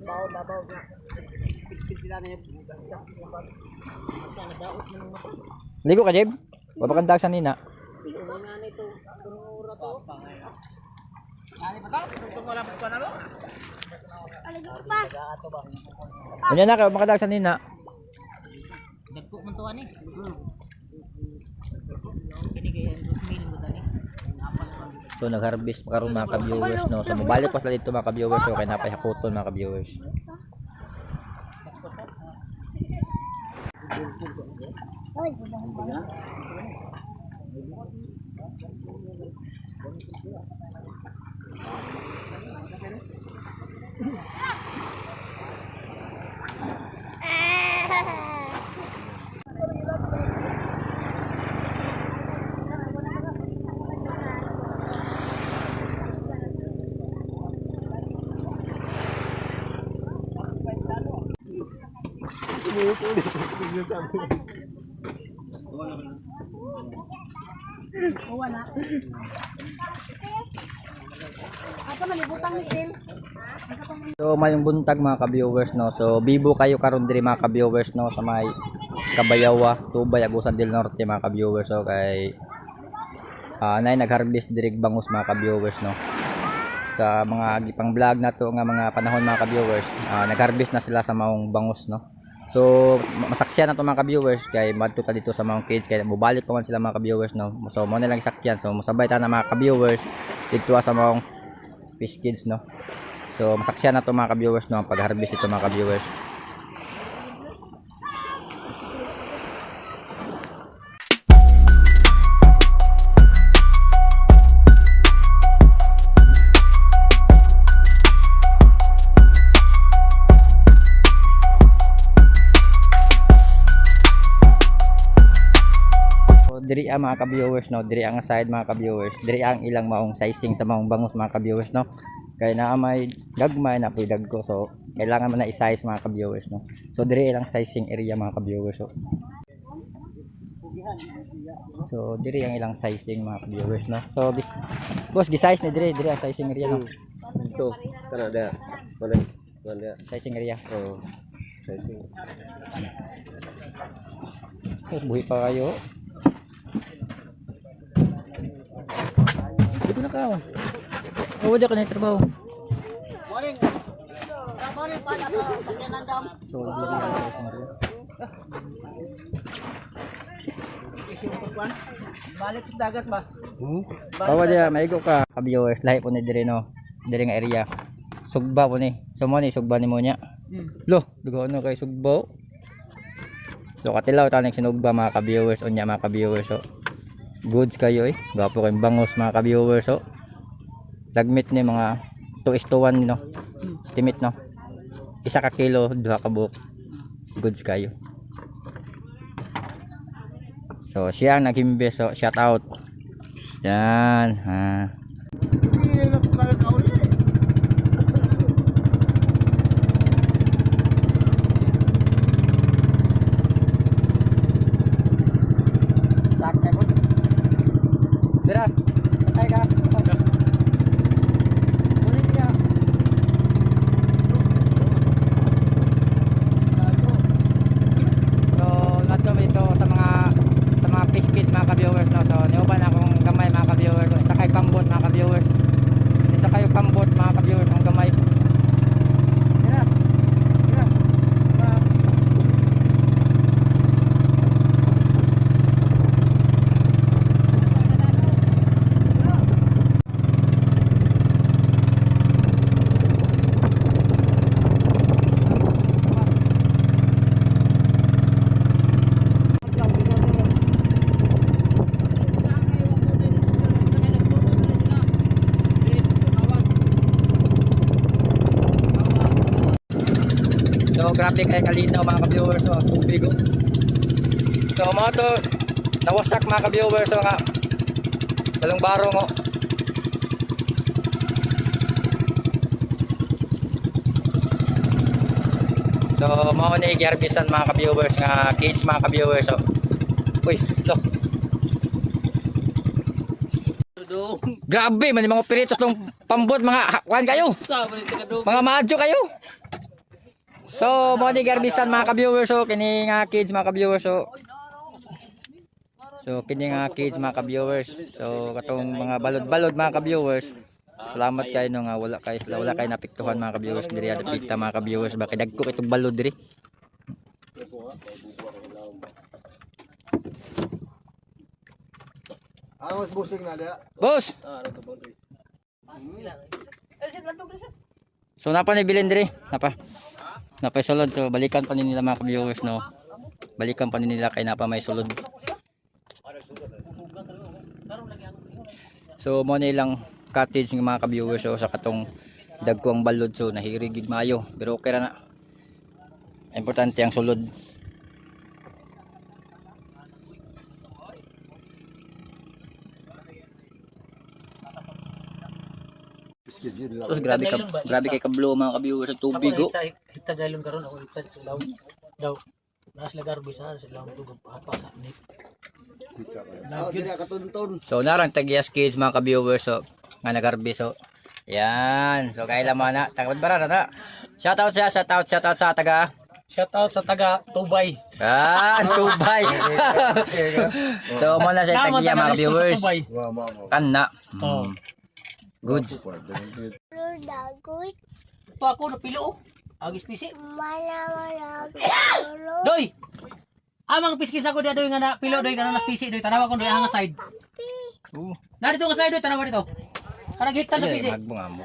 Babaw nga. Pigpig sila na yung nadaot mo ng mata. Ligo ka, Jeb? Babakantag sa nina. Ano nga nito? Tunura to. Ano pa to? Kung wala pa na lo? Kunya na kayo, makantag sa nina. Dagko man to ani. Kini kay 2,000 mo tani. So nag-harvest pa karon mga ka-viewers, no. So mabalik pa sila dito mga ka-viewers, so kay napay hakuton mga ka-viewers. Wala. Asa malibutang ni Sil? So mayong buntag mga ka-viewers, no. So bibo kayo karon diri mga ka-viewers, no, sa may Kabayawa, Tubay, Agusan del Norte mga ka-viewers. So kay nay nag-harvest diri bangus mga ka-viewers, no. Sa mga gipang vlog na to nga mga panahon mga ka-viewers, nag-harvest na sila sa maong bangus, no. So masaksyan na to mga ka-viewers kay madto ta dito sa maong cage kay mubalik pa man sila mga ka-viewers, no. So mo na lang sakyan, so mosabay ta na mga ka-viewers dito sa maong fish kids, no. So masaksyan na to mga ka-viewers, no, ang pag-harvest ito mga ka-viewers. Diri ang mga ka-viewers, no, diri ang side mga ka-viewers, diri ang ilang maong sizing sa maong bangus mga ka-viewers, no. Kaya na may gagmay na puy dagko, so kailangan man na i-size mga ka-viewers, no. So diri ilang sizing area mga ka-viewers, so diri ang ilang sizing mga ka-viewers, no. So boss gi-size ni diri ang sizing area, no. Ito, Canada. Wala. Sizing area. Oh, sizing. Tapos buhi pa kayo. Dito na ka. Oh, wala ka na trabaho. Morning. Morning pa na pagyanandam. So, diri ang sizing area. Balik sa dagat ba? Bawa dia maigo ka ka-viewers, lahi po ni diri, no. Diri nga area. Sugba po ni. So mo ni sugba ni mo nya. Lo, dugo na kay sugba. So katilaw ta ning sinugba mga ka-viewers unya mga ka-viewers, so goods kayo gapo kay bangus mga ka-viewers, so lagmit ni mga 2:1, no. Estimate, no. 1 ka kilo 2 ka buok. Goods kayo. So siya ang nag-invest, so shout out. Yan, ha. Dira, ay ka. Ulit niya. So, nato ito sa mga fish kids mga ka-viewers, no. So, niuban akong gamay mga ka-viewers. So, isa kay pambot mga ka-viewers. Isa kayo pambot mga ka-viewers ang gamay. Dira. Dira. So grabe kay kalinaw mga ka-viewers, so ang tubig, oh. So mga to nawasak mga ka-viewers, so nga dalong barong, oh. So mao ni giharbisan mga ka-viewers nga cage mga ka-viewers, so uy lo. Grabe man yung mga piritos tong pambot mga kuan kayo. Mga madyo kayo. So, mo ni garbisan mga ka-viewers so kini nga kids mga ka-viewers so. So, kini nga kids mga ka-viewers. So, katong mga balod-balod mga ka-viewers. Salamat kayo no nga wala kay napiktuhan mga ka-viewers diri ada pita mga ka-viewers bakit dagko itong balod diri. Mas busing na dia. Boss. So napa ni bilin diri? Napa sulod so balikan pa ni nila mga ka-viewers no. Balikan pa ni nila kay napa may sulod. So mo ni ilang cottage ng mga ka-viewers so sa katong dagko ang balod so nahirigig maayo pero okay ra na. Importante ang sulod. So grabe kay kablo mga ka-viewers sa tubig oh. Hitagalon karon ako itsa sa law. Daw. Nas lagar bisa sa law tugod apa sa ni. Dili ka tunton. So narang tagias kids mga ka-viewers so nga nagarbi so. Yan. So kay laman na tagod bara na. Shout out sa taga. Shout out sa taga Tubay. Tubay. So mo na sa tagiya mga ka-viewers. Kana. Oh. Goods. Pa ako na pilo. Agis pisi. Doy. Amang piskis ako dia doy nga na pilo doy kana na pisi doy tanawa ko doy ang side. Na dito nga side doy tanawa dito. Kanang hektar na pisi. Magbunga mo.